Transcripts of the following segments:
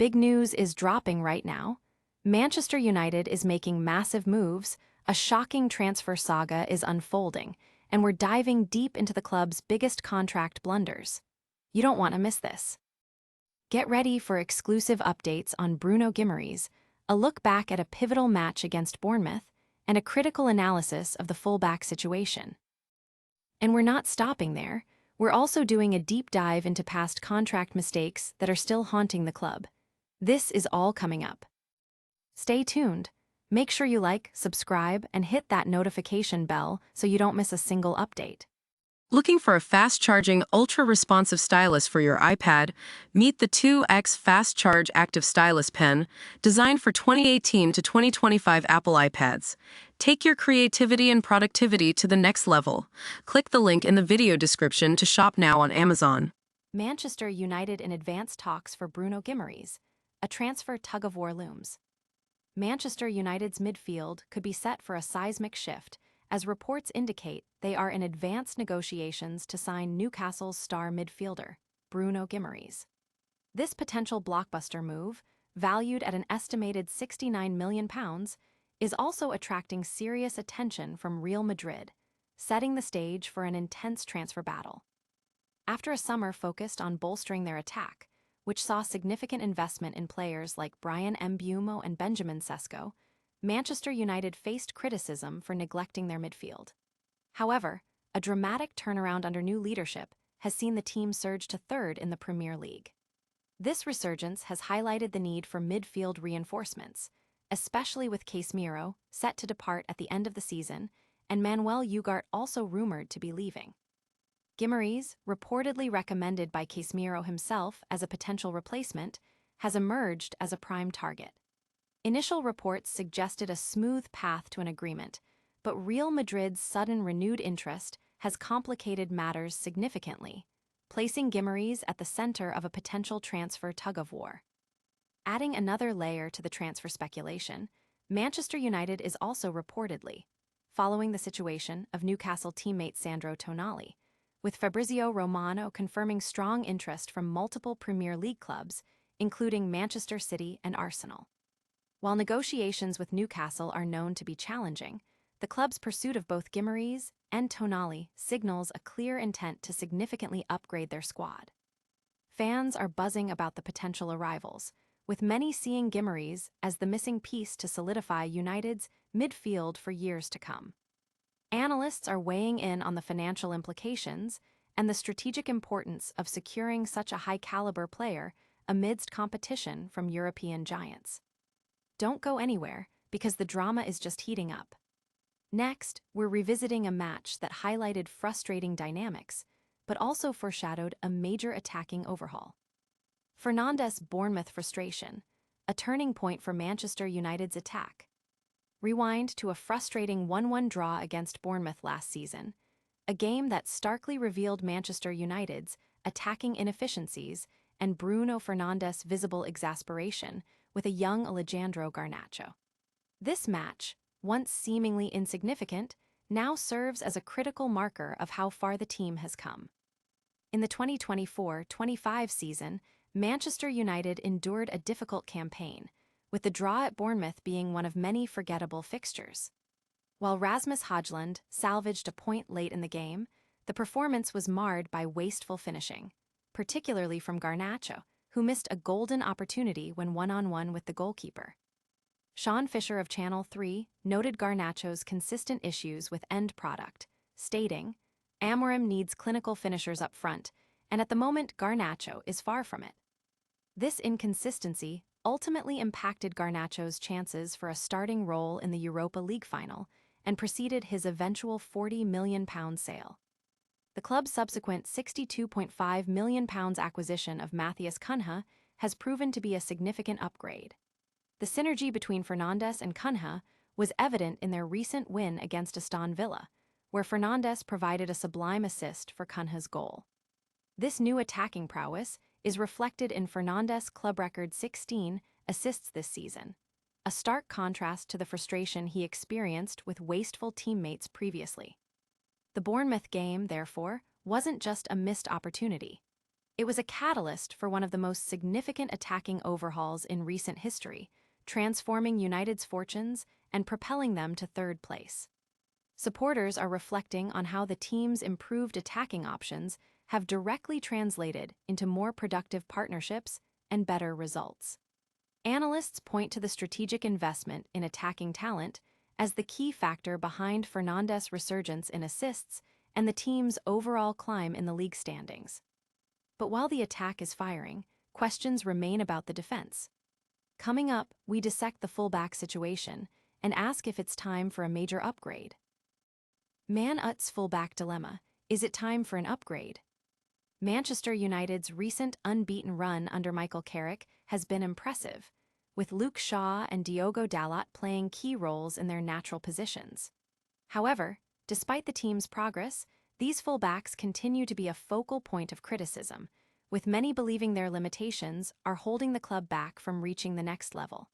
Big news is dropping right now. Manchester United is making massive moves, a shocking transfer saga is unfolding, and we're diving deep into the club's biggest contract blunders. You don't want to miss this. Get ready for exclusive updates on Bruno Guimaraes, a look back at a pivotal match against Bournemouth, and a critical analysis of the fullback situation. And we're not stopping there. We're also doing a deep dive into past contract mistakes that are still haunting the club. This is all coming up. Stay tuned. Make sure you like, subscribe, and hit that notification bell so you don't miss a single update. Looking for a fast-charging, ultra-responsive stylus for your iPad? Meet the 2X Fast Charge Active Stylus Pen, designed for 2018 to 2025 Apple iPads. Take your creativity and productivity to the next level. Click the link in the video description to shop now on Amazon. Manchester United in advanced talks for Bruno Guimaraes. A transfer tug-of-war looms. Manchester United's midfield could be set for a seismic shift, as reports indicate they are in advanced negotiations to sign Newcastle's star midfielder, Bruno Guimaraes. This potential blockbuster move, valued at an estimated £69 million, is also attracting serious attention from Real Madrid, setting the stage for an intense transfer battle. After a summer focused on bolstering their attack, which saw significant investment in players like Bryan Mbeumo and Benjamin Sesko, Manchester United faced criticism for neglecting their midfield. However, a dramatic turnaround under new leadership has seen the team surge to third in the Premier League. This resurgence has highlighted the need for midfield reinforcements, especially with Casemiro set to depart at the end of the season and Manuel Ugarte also rumored to be leaving. Guimaraes, reportedly recommended by Casemiro himself as a potential replacement, has emerged as a prime target. Initial reports suggested a smooth path to an agreement, but Real Madrid's sudden renewed interest has complicated matters significantly, placing Guimaraes at the center of a potential transfer tug-of-war. Adding another layer to the transfer speculation, Manchester United is also reportedly following the situation of Newcastle teammate Sandro Tonali, with Fabrizio Romano confirming strong interest from multiple Premier League clubs, including Manchester City and Arsenal. While negotiations with Newcastle are known to be challenging, the club's pursuit of both Guimaraes and Tonali signals a clear intent to significantly upgrade their squad. Fans are buzzing about the potential arrivals, with many seeing Guimaraes as the missing piece to solidify United's midfield for years to come. Analysts are weighing in on the financial implications and the strategic importance of securing such a high-caliber player amidst competition from European giants. Don't go anywhere, because the drama is just heating up. Next, we're revisiting a match that highlighted frustrating dynamics, but also foreshadowed a major attacking overhaul. Fernandes' Bournemouth frustration, a turning point for Manchester United's attack. Rewind to a frustrating 1-1 draw against Bournemouth last season, a game that starkly revealed Manchester United's attacking inefficiencies and Bruno Fernandes' visible exasperation with a young Alejandro Garnacho. This match, once seemingly insignificant, now serves as a critical marker of how far the team has come. In the 2024-25 season, Manchester United endured a difficult campaign, with the draw at Bournemouth being one of many forgettable fixtures. While Rasmus Højlund salvaged a point late in the game, the performance was marred by wasteful finishing, particularly from Garnacho, who missed a golden opportunity when one-on-one with the goalkeeper. Sean Fisher of Channel 3 noted Garnacho's consistent issues with end product, stating, "Amorim needs clinical finishers up front, and at the moment Garnacho is far from it." This inconsistency ultimately impacted Garnacho's chances for a starting role in the Europa League final and preceded his eventual £40 million sale. The club's subsequent £62.5 million acquisition of Matthias Cunha has proven to be a significant upgrade. The synergy between Fernandes and Cunha was evident in their recent win against Aston Villa, where Fernandes provided a sublime assist for Cunha's goal. This new attacking prowess is reflected in Fernandes' club record 16 assists this season, a stark contrast to the frustration he experienced with wasteful teammates previously. The Bournemouth game, therefore, wasn't just a missed opportunity. It was a catalyst for one of the most significant attacking overhauls in recent history, transforming United's fortunes and propelling them to third place. Supporters are reflecting on how the team's improved attacking options have directly translated into more productive partnerships and better results. Analysts point to the strategic investment in attacking talent as the key factor behind Fernandes' resurgence in assists and the team's overall climb in the league standings. But while the attack is firing, questions remain about the defense. Coming up, we dissect the fullback situation and ask if it's time for a major upgrade. Man Ut's fullback dilemma: is it time for an upgrade? Manchester United's recent unbeaten run under Michael Carrick has been impressive, with Luke Shaw and Diogo Dalot playing key roles in their natural positions. However, despite the team's progress, these fullbacks continue to be a focal point of criticism, with many believing their limitations are holding the club back from reaching the next level.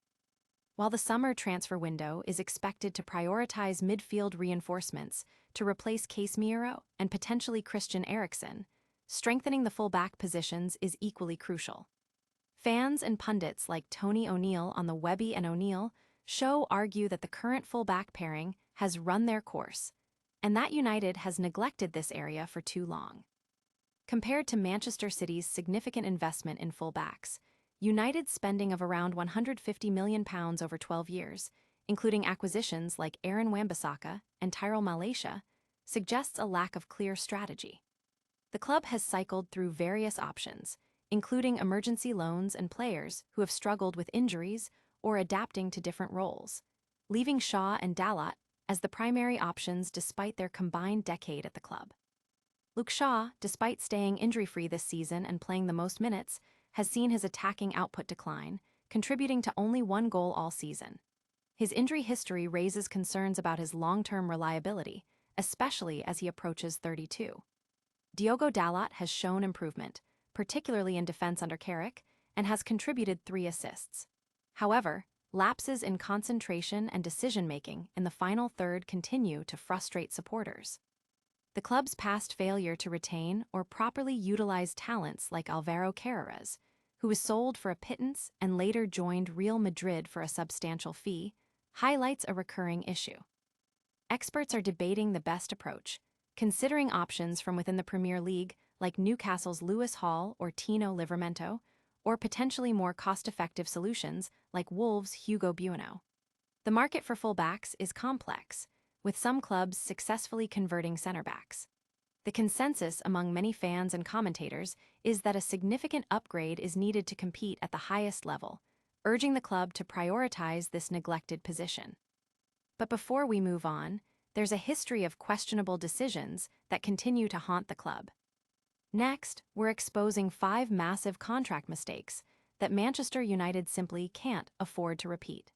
While the summer transfer window is expected to prioritize midfield reinforcements to replace Casemiro and potentially Christian Eriksen, strengthening the full-back positions is equally crucial. Fans and pundits like Tony O'Neill on the Webby and O'Neill show argue that the current full-back pairing has run their course, and that United has neglected this area for too long. Compared to Manchester City's significant investment in full-backs, United's spending of around £150 million over 12 years, including acquisitions like Aaron Wan-Bissaka and Tyrell Malacia, suggests a lack of clear strategy. The club has cycled through various options, including emergency loans and players who have struggled with injuries or adapting to different roles, leaving Shaw and Dalot as the primary options despite their combined decade at the club. Luke Shaw, despite staying injury-free this season and playing the most minutes, has seen his attacking output decline, contributing to only one goal all season. His injury history raises concerns about his long-term reliability, especially as he approaches 32. Diogo Dalot has shown improvement, particularly in defense under Carrick, and has contributed 3 assists. However, lapses in concentration and decision-making in the final third continue to frustrate supporters. The club's past failure to retain or properly utilize talents like Alvaro Carreras, who was sold for a pittance and later joined Real Madrid for a substantial fee, highlights a recurring issue. Experts are debating the best approach, considering options from within the Premier League like Newcastle's Lewis Hall or Tino Livramento, or potentially more cost-effective solutions like Wolves' Hugo Bueno. The market for fullbacks is complex, with some clubs successfully converting center-backs. The consensus among many fans and commentators is that a significant upgrade is needed to compete at the highest level, urging the club to prioritize this neglected position. But before we move on, there's a history of questionable decisions that continue to haunt the club. Next, we're exposing 5 massive contract mistakes that Manchester United simply can't afford to repeat.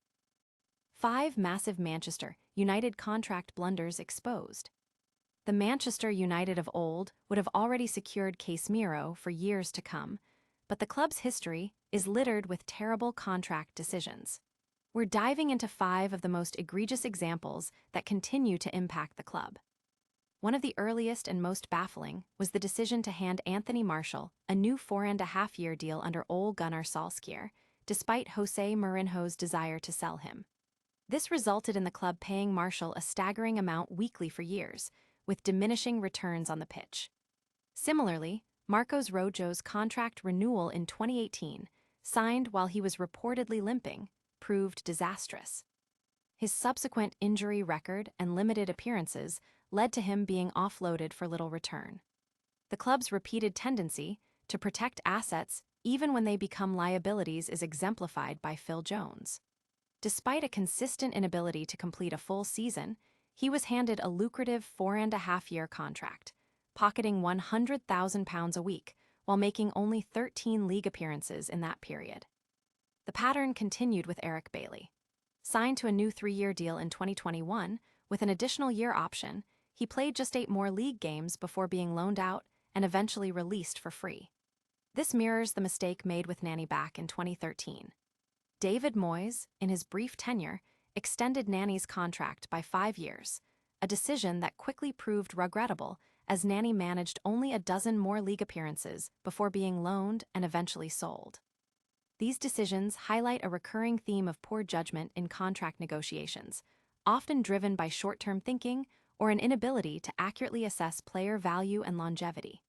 5 massive Manchester United contract blunders exposed. The Manchester United of old would have already secured Casemiro for years to come, but the club's history is littered with terrible contract decisions. We're diving into 5 of the most egregious examples that continue to impact the club. One of the earliest and most baffling was the decision to hand Anthony Martial a new 4.5-year deal under Ole Gunnar Solskjaer, despite Jose Mourinho's desire to sell him. This resulted in the club paying Martial a staggering amount weekly for years, with diminishing returns on the pitch. Similarly, Marcos Rojo's contract renewal in 2018, signed while he was reportedly limping, proved disastrous. His subsequent injury record and limited appearances led to him being offloaded for little return. The club's repeated tendency to protect assets even when they become liabilities is exemplified by Phil Jones. Despite a consistent inability to complete a full season, he was handed a lucrative 4.5-year contract, pocketing £100,000 a week while making only 13 league appearances in that period. The pattern continued with Eric Bailly. Signed to a new 3-year deal in 2021, with an additional year option, he played just 8 more league games before being loaned out and eventually released for free. This mirrors the mistake made with Nani back in 2013. David Moyes, in his brief tenure, extended Nani's contract by 5 years, a decision that quickly proved regrettable as Nani managed only a dozen more league appearances before being loaned and eventually sold. These decisions highlight a recurring theme of poor judgment in contract negotiations, often driven by short-term thinking or an inability to accurately assess player value and longevity.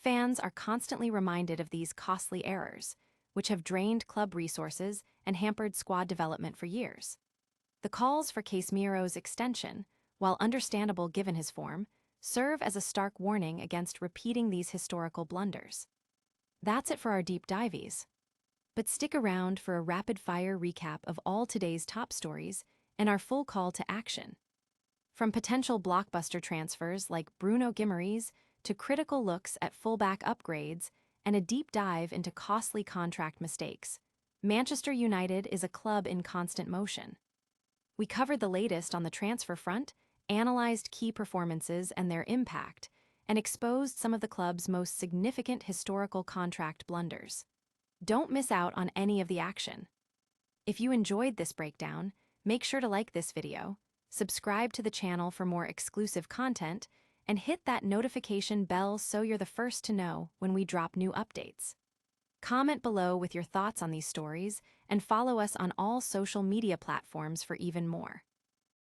Fans are constantly reminded of these costly errors, which have drained club resources and hampered squad development for years. The calls for Casemiro's extension, while understandable given his form, serve as a stark warning against repeating these historical blunders. That's it for our deep dives. But stick around for a rapid-fire recap of all today's top stories and our full call to action. From potential blockbuster transfers like Bruno Guimaraes to critical looks at fullback upgrades and a deep dive into costly contract mistakes, Manchester United is a club in constant motion. We covered the latest on the transfer front, analyzed key performances and their impact, and exposed some of the club's most significant historical contract blunders. Don't miss out on any of the action. If you enjoyed this breakdown, make sure to like this video, subscribe to the channel for more exclusive content, and hit that notification bell so you're the first to know when we drop new updates. Comment below with your thoughts on these stories and follow us on all social media platforms for even more.